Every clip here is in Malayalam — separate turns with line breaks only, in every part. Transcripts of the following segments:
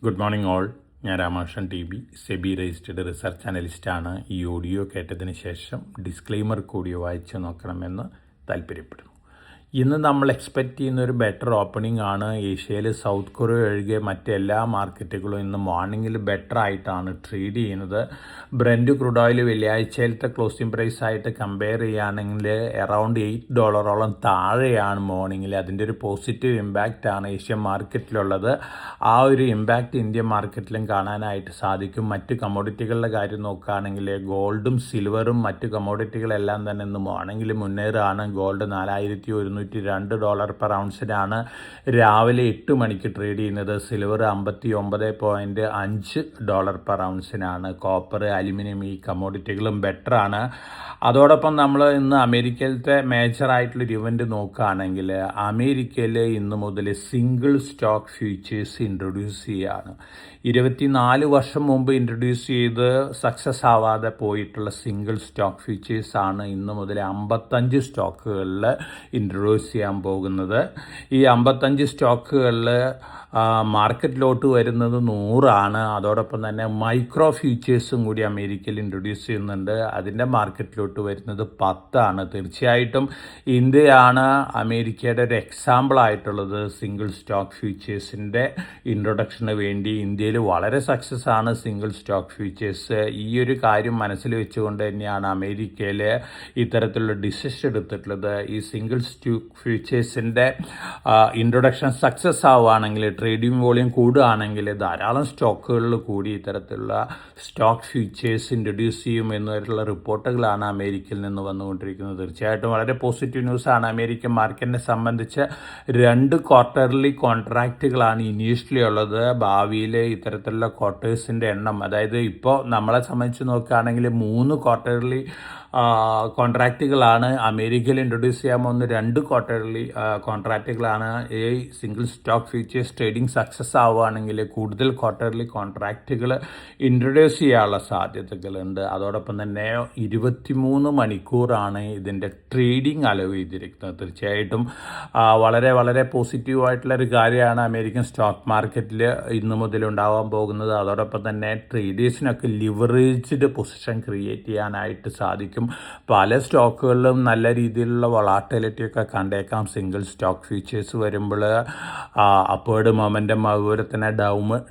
Good morning all. ഞാൻ Ramakrishnan TB, SEBI registered research അനലിസ്റ്റാണ്. ഈ ഓഡിയോ കേട്ടതിന് ശേഷം ഡിസ്ക്ലെയിമർ കൂടി വായിച്ചു നോക്കണമെന്ന് താല്പര്യപ്പെടുന്നു. ഇന്ന് നമ്മൾ എക്സ്പെക്റ്റ് ചെയ്യുന്ന ഒരു ബെറ്റർ ഓപ്പണിംഗ് ആണ്. ഏഷ്യയിൽ സൗത്ത് കൊറിയ ഒഴികെ മറ്റെല്ലാ മാർക്കറ്റുകളും ഇന്ന് മോർണിംഗിൽ ബെറ്റർ ആയിട്ടാണ് ട്രേഡ് ചെയ്യുന്നത്. ബ്രന്റ് ക്രൂഡ് ഓയിൽ വെള്ളിയാഴ്ചയിലത്തെ ക്ലോസിംഗ് പ്രൈസ് ആയിട്ട് കമ്പയർ ചെയ്യുകയാണെങ്കിൽ അറൗണ്ട് $8 താഴെയാണ് മോർണിംഗിൽ. അതിൻ്റെ ഒരു പോസിറ്റീവ് ഇമ്പാക്റ്റ് ആണ് ഏഷ്യൻ മാർക്കറ്റിലുള്ളത്. ആ ഒരു ഇമ്പാക്റ്റ് ഇന്ത്യൻ മാർക്കറ്റിലും കാണാനായിട്ട് സാധിക്കും. മറ്റ് കമ്മോഡിറ്റികളുടെ കാര്യം നോക്കുകയാണെങ്കിൽ ഗോൾഡും സിൽവറും മറ്റ് കമ്മോഡിറ്റികളെല്ലാം തന്നെ ഇന്ന് മോർണിംഗിൽ മുന്നേറാണ്. ഗോൾഡ് $4,102 പെർ ഔൺസിനാണ് രാവിലെ 8 മണിക്ക് ട്രേഡ് ചെയ്യുന്നത്. സിൽവർ $59.5 പെർ ഔൺസിനാണ്. കോപ്പർ, അലുമിനിയം ഈ കമ്മോഡിറ്റികളും ബെറ്ററാണ്. അതോടൊപ്പം നമ്മൾ ഇന്ന് അമേരിക്കയിലത്തെ മേജറായിട്ടുള്ളൊരു ഇവൻ്റ് നോക്കുകയാണെങ്കിൽ അമേരിക്കയിൽ ഇന്ന് മുതൽ സിംഗിൾ സ്റ്റോക്ക് ഫ്യൂച്ചേഴ്സ് ഇൻട്രൊഡ്യൂസ് ചെയ്യുകയാണ്. 24 വർഷം മുമ്പ് ഇൻട്രൊഡ്യൂസ് ചെയ്ത് സക്സസ് ആവാതെ പോയിട്ടുള്ള സിംഗിൾ സ്റ്റോക്ക് ഫ്യൂച്ചേഴ്സാണ് ഇന്ന് മുതൽ 55 സ്റ്റോക്കുകളിൽ ഇൻട്രൊഡ്യൂസ് ചെയ്യാൻ പോകുന്നത്. ഈ 55 സ്റ്റോക്കുകളിൽ മാർക്കറ്റിലോട്ട് വരുന്നത് 100 അതോടൊപ്പം തന്നെ മൈക്രോ ഫ്യൂച്ചേഴ്സും കൂടി അമേരിക്കയിൽ ഇൻട്രൊഡ്യൂസ് ചെയ്യുന്നുണ്ട്. അതിൻ്റെ മാർക്കറ്റിലോട്ട് വരുന്നത് 10 തീർച്ചയായിട്ടും ഇന്ത്യയാണ് അമേരിക്കയുടെ ഒരു എക്സാമ്പിൾ ആയിട്ടുള്ളത്. സിംഗിൾ സ്റ്റോക്ക് ഫ്യൂച്ചേഴ്സിൻ്റെ ഇൻട്രൊഡക്ഷന് വേണ്ടി ഇന്ത്യയിൽ വളരെ സക്സസ് ആണ് സിംഗിൾ സ്റ്റോക്ക് ഫ്യൂച്ചേഴ്സ്. ഈ ഒരു കാര്യം മനസ്സിൽ വെച്ചുകൊണ്ട് തന്നെയാണ് അമേരിക്കയിൽ ഇത്തരത്തിലുള്ള ഡിസിഷൻ എടുത്തിട്ടുള്ളത്. ഈ സിംഗിൾ സ്റ്റോക്ക് ഫ്യൂച്ചേഴ്സിൻ്റെ ഇൻട്രൊഡക്ഷൻ സക്സസ് ആവുകയാണെങ്കിൽ, ട്രേഡിംഗ് വോളിയം കൂടുകയാണെങ്കിൽ ധാരാളം സ്റ്റോക്കുകളിൽ കൂടി ഇത്തരത്തിലുള്ള സ്റ്റോക്ക് ഫ്യൂച്ചേഴ്സ് ഇൻട്രൊഡ്യൂസ് ചെയ്യും എന്നുള്ള റിപ്പോർട്ടുകളാണ് അമേരിക്കയിൽ നിന്ന് വന്നുകൊണ്ടിരിക്കുന്നത്. തീർച്ചയായിട്ടും വളരെ പോസിറ്റീവ് ന്യൂസാണ്. അമേരിക്കൻ മാർക്കറ്റിനെ സംബന്ധിച്ച് 2 ക്വാർട്ടർലി കോൺട്രാക്റ്റുകളാണ് ഇനീഷ്യലി ഉള്ളത്. ഭാവിയിൽ ഇത്തരത്തിലുള്ള ക്വാർട്ടേഴ്സിൻ്റെ എണ്ണം, അതായത് ഇപ്പോൾ നമ്മളെ സംബന്ധിച്ച് നോക്കുകയാണെങ്കിൽ 3 ക്വാർട്ടർലി കോൺട്രാക്റ്റുകളാണ് അമേരിക്കയിൽ ഇൻട്രൊഡ്യൂസ് ചെയ്യാൻ പോകുന്ന. 2 ക്വാർട്ടർലി കോൺട്രാക്റ്റുകളാണ്. ഈ single stock futures trading success ആവുകയാണെങ്കിൽ കൂടുതൽ ക്വാർട്ടർലി കോൺട്രാക്റ്റുകൾ ഇൻട്രൊഡ്യൂസ് ചെയ്യാനുള്ള സാധ്യതകളുണ്ട്. അതോടൊപ്പം തന്നെ 23 മണിക്കൂറാണ് ഇതിൻ്റെ ട്രേഡിംഗ് അലവ് ചെയ്തിരിക്കുന്നത്. തീർച്ചയായിട്ടും വളരെ വളരെ പോസിറ്റീവായിട്ടുള്ളൊരു കാര്യമാണ് അമേരിക്കൻ സ്റ്റോക്ക് മാർക്കറ്റിൽ ഇന്ന് മുതൽ ഉണ്ടാവാൻ പോകുന്നത്. അതോടൊപ്പം തന്നെ ട്രേഡേഴ്സിനൊക്കെ ലിവറേജ്ഡ് പൊസിഷൻ ക്രിയേറ്റ് ചെയ്യാനായിട്ട് സാധിക്കും. പല സ്റ്റോക്കുകളിലും നല്ല രീതിയിലുള്ള വൊളാറ്റിലിറ്റി ഒക്കെ കണ്ടേക്കാം. സിംഗിൾ സ്റ്റോക്ക് ഫ്യൂച്ചേഴ്സ് വരുമ്പോൾ അപ്വേർഡ് മൊമെൻറ്റം, അതുപോലെ തന്നെ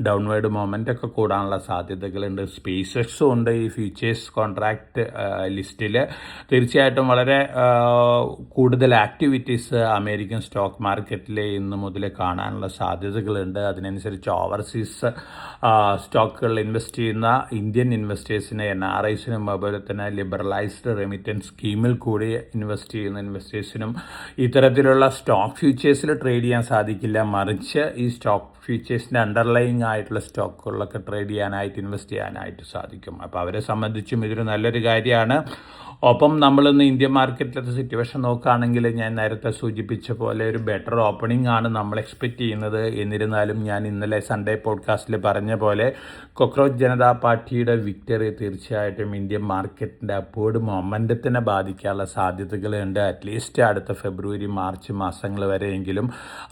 ഡൗൺവേർഡ് മൊമെൻ്റ് ഒക്കെ കൂടാനുള്ള സാധ്യതകളുണ്ട്. സ്പേസ് എക്സും ഉണ്ട് ഈ ഫ്യൂച്ചേഴ്സ് കോൺട്രാക്റ്റ് ലിസ്റ്റിൽ. തീർച്ചയായിട്ടും വളരെ കൂടുതൽ ആക്ടിവിറ്റീസ് അമേരിക്കൻ സ്റ്റോക്ക് മാർക്കറ്റിൽ ഇന്ന് മുതൽ കാണാനുള്ള സാധ്യതകളുണ്ട്. അതിനനുസരിച്ച് ഓവർസീസ് സ്റ്റോക്കുകളിൽ ഇൻവെസ്റ്റ് ചെയ്യുന്ന ഇന്ത്യൻ ഇൻവെസ്റ്റേഴ്സിന്, NRIസിനും അതുപോലെ തന്നെ ലിബറലൈസ്ഡ് റെമിറ്റൻസ് സ്കീമിൽ കൂടി ഇൻവെസ്റ്റ് ചെയ്യുന്ന ഇൻവെസ്റ്റേഴ്സിനും ഇത്തരത്തിലുള്ള സ്റ്റോക്ക് ഫ്യൂച്ചേഴ്സിൽ ട്രേഡ് ചെയ്യാൻ സാധിക്കില്ല. മറിച്ച് ഈ സ്റ്റോക്ക് ഫ്യൂച്ചേഴ്സിൻ്റെ അണ്ടർലൈങ് ആയിട്ടുള്ള സ്റ്റോക്കുകളിലൊക്കെ ട്രേഡ് ചെയ്യാനായിട്ട്, ഇൻവെസ്റ്റ് ചെയ്യാനായിട്ട് സാധിക്കും. അപ്പോൾ അവരെ സംബന്ധിച്ചും ഇതൊരു നല്ലൊരു കാര്യമാണ്. ഒപ്പം നമ്മളിന്ന് ഇന്ത്യൻ മാർക്കറ്റിലത്തെ സിറ്റുവേഷൻ നോക്കുകയാണെങ്കിൽ ഞാൻ നേരത്തെ സൂചിപ്പിച്ച പോലെ ഒരു ബെറ്റർ ഓപ്പണിംഗ് ആണ് നമ്മൾ എക്സ്പെക്റ്റ് ചെയ്യുന്നത്. എന്നിരുന്നാലും ഞാൻ ഇന്നലെ സൺഡേ പോഡ്കാസ്റ്റിൽ പറഞ്ഞ പോലെ കോക്രോച്ച് ജനതാ പാർട്ടിയുടെ വിക്ടറി തീർച്ചയായിട്ടും ഇന്ത്യൻ മാർക്കറ്റിൻ്റെ അപ്വേർഡ് മൊമെൻറ്റത്തിനെ ബാധിക്കാനുള്ള സാധ്യതകളുണ്ട്. അറ്റ്ലീസ്റ്റ് അടുത്ത ഫെബ്രുവരി മാർച്ച് മാസങ്ങൾ വരെയെങ്കിലും.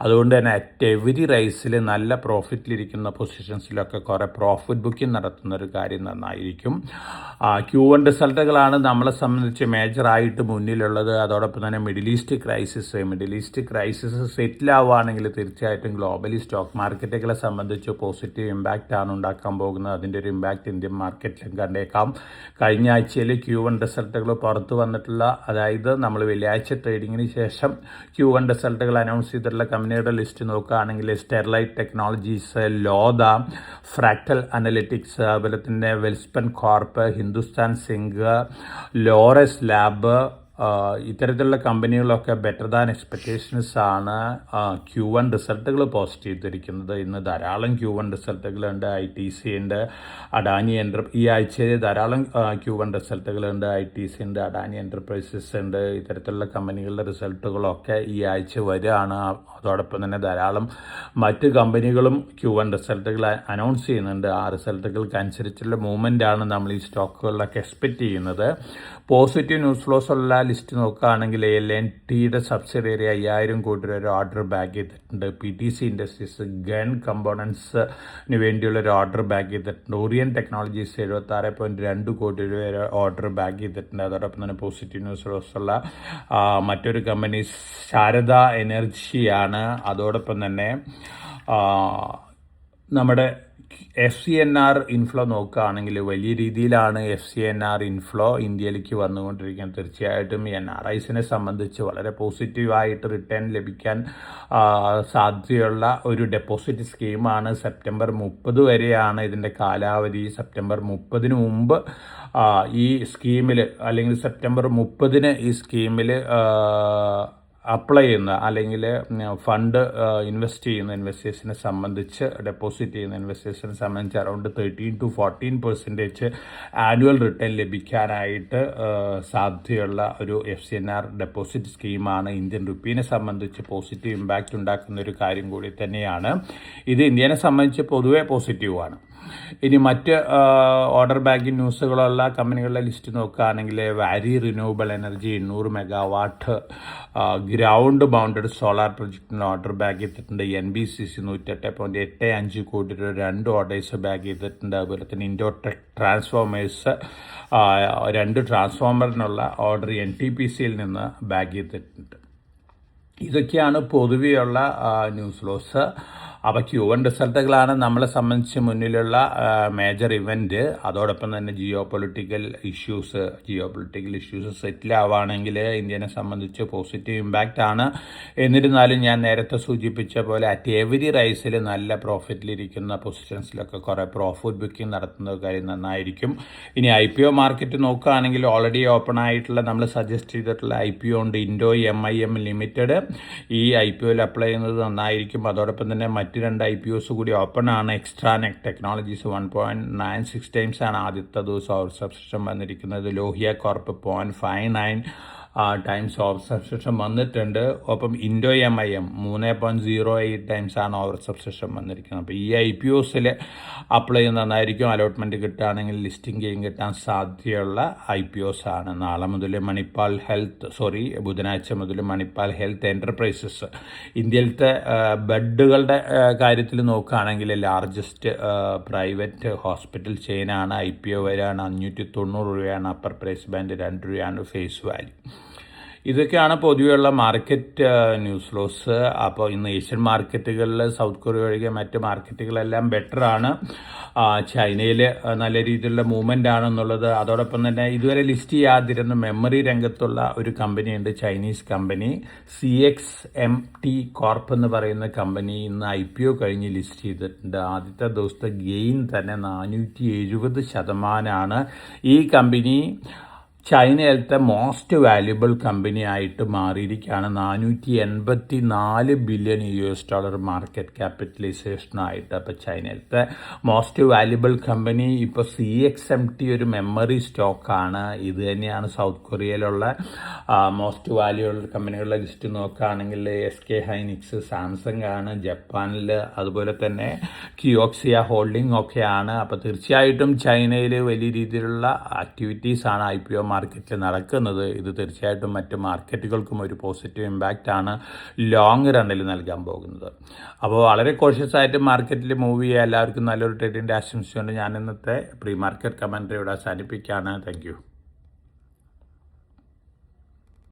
അതുകൊണ്ട് തന്നെ അറ്റ് എവരി റൈസിൽ നല്ല പ്രോഫിറ്റിലിരിക്കുന്ന പൊസിഷൻസിലൊക്കെ കുറേ പ്രോഫിറ്റ് ബുക്കിംഗ് നടത്തുന്നൊരു കാര്യം നന്നായിരിക്കും. Q1 റിസൾട്ടുകളാണ് നമ്മളെ സംബന്ധിച്ച് മേജറായിട്ട് മുന്നിലുള്ളത്. അതോടൊപ്പം തന്നെ മിഡിൽ ഈസ്റ്റ് ക്രൈസിസ് സെറ്റിൽ ആവുകയാണെങ്കിൽ തീർച്ചയായിട്ടും ഗ്ലോബലി സ്റ്റോക്ക് മാർക്കറ്റുകളെ സംബന്ധിച്ച് പോസിറ്റീവ് ഇമ്പാക്റ്റ് ആണ് ഉണ്ടാക്കാൻ പോകുന്നത്. അതിൻ്റെ ഒരു ഇമ്പാക്റ്റ് ഇന്ത്യൻ മാർക്കറ്റിലും കണ്ടേക്കാം. കഴിഞ്ഞ ആഴ്ചയിൽ Q1 റിസൾട്ടുകൾ പുറത്തു വന്നിട്ടുള്ള, അതായത് നമ്മൾ വെള്ളിയാഴ്ച ട്രേഡിങ്ങിന് ശേഷം Q1 റിസൾട്ടുകൾ അനൗൺസ് ചെയ്തിട്ടുള്ള കമ്പനിയുടെ ലിസ്റ്റ് നോക്കുകയാണെങ്കിൽ Sterlite Technologies, Lodha, Fractal Analytics, അതുപോലെ തന്നെ Welspun Corp, Hindustan Zinc, Laurus Lab, ഇത്തരത്തിലുള്ള കമ്പനികളൊക്കെ ബെറ്റർ ദാൻ എക്സ്പെക്റ്റേഷൻസ് ആണ് Q1 റിസൾട്ടുകൾ പോസ്റ്റ് ചെയ്തിരിക്കുന്നത്. ഇന്ന് ധാരാളം Q1 റിസൾട്ടുകളുണ്ട്. ITC ഉണ്ട്, അഡാനി ഈ ആഴ്ചയിൽ ധാരാളം Q1 റിസൾട്ടുകളുണ്ട്. ITC ഉണ്ട്, അഡാനി എൻ്റർപ്രൈസസ് ഉണ്ട്. ഇത്തരത്തിലുള്ള കമ്പനികളുടെ റിസൾട്ടുകളൊക്കെ ഈ ആഴ്ച വരികയാണ്. അതോടൊപ്പം തന്നെ ധാരാളം മറ്റ് കമ്പനികളും Q1 റിസൾട്ടുകൾ അനൗൺസ് ചെയ്യുന്നുണ്ട്. ആ റിസൾട്ടുകൾക്ക് അനുസരിച്ചുള്ള മൂവ്മെൻ്റാണ് നമ്മൾ ഈ സ്റ്റോക്കുകളിലൊക്കെ എക്സ്പെക്റ്റ് ചെയ്യുന്നത്. പോസിറ്റീവ് ന്യൂസ് ഫ്ലോസ് ഉള്ള ലിസ്റ്റ് നോക്കുകയാണെങ്കിൽ LNTയുടെ സബ്സിഡിയറി 5000 കോടി രൂപ ഓർഡർ ബാക്ക് ചെയ്തിട്ടുണ്ട്. PTC ഇൻഡസ്ട്രീസ് ഗൺ കമ്പോണൻസിന് വേണ്ടിയുള്ള ഒരു ഓർഡർ ബാക്ക് ചെയ്തിട്ടുണ്ട്. ഓറിയൻ ടെക്നോളജീസ് 76.2 കോടി രൂപ ഓർഡർ ബാക്ക് ചെയ്തിട്ടുണ്ട്. അതോടൊപ്പം തന്നെ പോസിറ്റീവ് ന്യൂസുള്ള മറ്റൊരു കമ്പനി ശാരദ എനർജിയാണ്. അതോടൊപ്പം തന്നെ നമ്മുടെ FCNR ഇൻഫ്ലോ നോക്കുകയാണെങ്കിൽ വലിയ രീതിയിലാണ് FCNR ഇൻഫ്ലോ ഇന്ത്യയിലേക്ക് വന്നുകൊണ്ടിരിക്കുന്നത്. തീർച്ചയായിട്ടും NRIസിനെ സംബന്ധിച്ച് വളരെ പോസിറ്റീവായിട്ട് റിട്ടേൺ ലഭിക്കാൻ സാധ്യതയുള്ള ഒരു ഡെപ്പോസിറ്റ് സ്കീമാണ്. സെപ്റ്റംബർ 30 വരെയാണ് ഇതിൻ്റെ കാലാവധി. സെപ്റ്റംബർ 30 മുമ്പ് ഈ സ്കീമിൽ അല്ലെങ്കിൽ സെപ്റ്റംബർ 30 ഈ സ്കീമിൽ അപ്ലൈ ചെയ്യുന്ന അല്ലെങ്കിൽ ഫണ്ട് ഇൻവെസ്റ്റ് ചെയ്യുന്ന ഇൻവെസ്റ്റേഴ്സിനെ സംബന്ധിച്ച് ഡെപ്പോസിറ്റ് ചെയ്യുന്ന ഇൻവെസ്റ്റേഴ്സിനെ സംബന്ധിച്ച് അറൗണ്ട് 13 to 14% ആനുവൽ റിട്ടേൺ ലഭിക്കാനായിട്ട് സാധ്യതയുള്ള ഒരു FCNR ഡെപ്പോസിറ്റ് സ്കീമാണ്. ഇന്ത്യൻ റുപ്പീനെ സംബന്ധിച്ച് പോസിറ്റീവ് ഇമ്പാക്റ്റ് ഉണ്ടാക്കുന്ന ഒരു കാര്യം കൂടി തന്നെയാണ്. ഇത് ഇന്ത്യനെ സംബന്ധിച്ച് പൊതുവെ പോസിറ്റീവാണ്. ഇനി മറ്റ് ഓർഡർ ബാങ്കിങ് ന്യൂസുകളുള്ള കമ്പനികളുടെ ലിസ്റ്റ് നോക്കുകയാണെങ്കിൽ Waaree renewable energy 800 megawatt ground bounded solar പ്രൊജക്റ്റിന് ഓർഡർ ബാക്ക് ചെയ്തിട്ടുണ്ട്. NBCC 108.85 കോടി രൂപ 2 ഓർഡേഴ്സ് ബാക്ക് ചെയ്തിട്ടുണ്ട്. അതുപോലെ തന്നെ ഇൻഡോടെക് ട്രാൻസ്ഫോമേഴ്സ് 2 ട്രാൻസ്ഫോമറിനുള്ള ഓർഡർ NTPCയിൽ നിന്ന് ബാക്ക് ചെയ്തിട്ടുണ്ട്. ഇതൊക്കെയാണ് പൊതുവെയുള്ള ന്യൂസ് ഫ്ലോസ്. അപ്പോൾ Q1 റിസൾട്ടുകളാണ് നമ്മളെ സംബന്ധിച്ച് മുന്നിലുള്ള മേജർ ഇവൻറ്റ്. അതോടൊപ്പം തന്നെ ജിയോ പൊളിറ്റിക്കൽ ഇഷ്യൂസ് സെറ്റിൽ ആവുകയാണെങ്കിൽ ഇന്ത്യനെ സംബന്ധിച്ച് പോസിറ്റീവ് ഇമ്പാക്റ്റ് ആണ്. എന്നിരുന്നാലും ഞാൻ നേരത്തെ സൂചിപ്പിച്ച പോലെ അറ്റ് എവരി റൈസിൽ നല്ല പ്രോഫിറ്റിലിരിക്കുന്ന പൊസിഷൻസിലൊക്കെ കുറേ പ്രോഫിറ്റ് ബുക്കിംഗ് നടത്തുന്ന കാര്യം നന്നായിരിക്കും. ഇനി IPO മാർക്കറ്റ് നോക്കുകയാണെങ്കിൽ ഓൾറെഡി ഓപ്പൺ ആയിട്ടുള്ള നമ്മൾ സജസ്റ്റ് ചെയ്തിട്ടുള്ള IPO ഉണ്ട്. ഇൻഡോ MIM ലിമിറ്റഡ് ഈ IPOയിൽ അപ്ലൈ ചെയ്യുന്നത് നന്നായിരിക്കും. അതോടൊപ്പം തന്നെ മറ്റ് 2 IPOs കൂടി ഓപ്പൺ ആണ്. എക്സ്ട്രാനെക് ടെക്നോളജീസ് 1.96 ടൈംസ് ആണ് ആദ്യത്തെ ദിവസം ഓവർ സബ്സ്ക്രിപ്ഷൻ വന്നിരിക്കുന്നത്. Lohia corp 0.59 times over subscription വന്നിട്ടുണ്ട്. ഒപ്പം ഇൻഡോ MIM 3.08 ടൈംസ് ആണ് ഓവർ സബ്സ്ക്രിപ്ഷൻ വന്നിരിക്കുന്നത്. അപ്പോൾ ഈ IPOസിൽ അപ്ലൈ ചെയ്യുന്ന നന്നായിരിക്കും. അലോട്ട്മെൻറ്റ് കിട്ടുകയാണെങ്കിൽ ലിസ്റ്റിംഗ് ഗെയിം കിട്ടാൻ സാധ്യതയുള്ള IPOs ആണ്. നാളെ മുതൽ ബുധനാഴ്ച മുതൽ മണിപ്പാൽ ഹെൽത്ത് എൻ്റർപ്രൈസസ് ഇന്ത്യയിലത്തെ ബെഡുകളുടെ കാര്യത്തിൽ നോക്കുകയാണെങ്കിൽ ലാർജസ്റ്റ് പ്രൈവറ്റ് ഹോസ്പിറ്റൽ ചെയിനാണ്. IPO വരെയാണ്. 590 രൂപയാണ് അപ്പർ പ്രൈസ് ബാൻഡ്, 2 രൂപയാണ് ഫേസ് വാല്യൂ. ഇതൊക്കെയാണ് പൊതുവെയുള്ള മാർക്കറ്റ് ന്യൂസ് ഫ്ലോസ്. അപ്പോൾ ഇന്ന് ഏഷ്യൻ മാർക്കറ്റുകളിൽ സൗത്ത് കൊറിയ ഒഴികെ മറ്റ് മാർക്കറ്റുകളെല്ലാം ബെറ്ററാണ്. ചൈനയിൽ നല്ല രീതിയിലുള്ള മൂവ്മെൻ്റ് ആണെന്നുള്ളത്. അതോടൊപ്പം തന്നെ ഇതുവരെ ലിസ്റ്റ് ചെയ്യാതിരുന്ന മെമ്മറി രംഗത്തുള്ള ഒരു കമ്പനിയുണ്ട്, ചൈനീസ് കമ്പനി CXMT കോർപ്പ് എന്ന് പറയുന്ന കമ്പനി ഇന്ന് IPO കഴിഞ്ഞ് ലിസ്റ്റ് ചെയ്തിട്ടുണ്ട്. ആദ്യത്തെ ദിവസത്തെ ഗെയിൻ തന്നെ 470%. ഈ കമ്പനി ചൈനയിലത്തെ മോസ്റ്റ് വാല്യുബിൾ കമ്പനി ആയിട്ട് മാറിയിരിക്കുകയാണ്. $484 ബില്യൺ മാർക്കറ്റ് ക്യാപിറ്റലൈസേഷനായിട്ട്. അപ്പോൾ ചൈനയിലത്തെ മോസ്റ്റ് വാല്യുബിൾ കമ്പനി ഇപ്പോൾ CXMT ഒരു മെമ്മറി സ്റ്റോക്കാണ്. ഇത് തന്നെയാണ് സൗത്ത് കൊറിയയിലുള്ള മോസ്റ്റ് വാല്യുബിൾ കമ്പനികളുടെ ലിസ്റ്റ് നോക്കുകയാണെങ്കിൽ SK ഹൈനിക്സ്, സാംസങ് ആണ്. ജപ്പാനിൽ അതുപോലെ തന്നെ കിയോക്സിയ ഹോൾഡിംഗ് ഒക്കെയാണ്. അപ്പോൾ തീർച്ചയായിട്ടും ചൈനയിൽ വലിയ രീതിയിലുള്ള ആക്ടിവിറ്റീസാണ് IPO മാർക്കറ്റിൽ നടക്കുന്നത്. ഇത് തീർച്ചയായിട്ടും മറ്റ് മാർക്കറ്റുകൾക്കും ഒരു പോസിറ്റീവ് ഇമ്പാക്റ്റ് ആണ് ലോങ് റണ്ണിൽ നൽകാൻ പോകുന്നത്. അപ്പോൾ വളരെ കോഷ്യസ് ആയിട്ട് മാർക്കറ്റിൽ മൂവ് ചെയ്യുക. എല്ലാവർക്കും നല്ലൊരു ട്രേഡിൻ്റെ ആശംസിച്ചുകൊണ്ട് ഞാൻ ഇന്നത്തെ പ്രീ മാർക്കറ്റ് കമൻട്രി ഇവിടെ അവസാനിപ്പിക്കുകയാണ്. Thank you.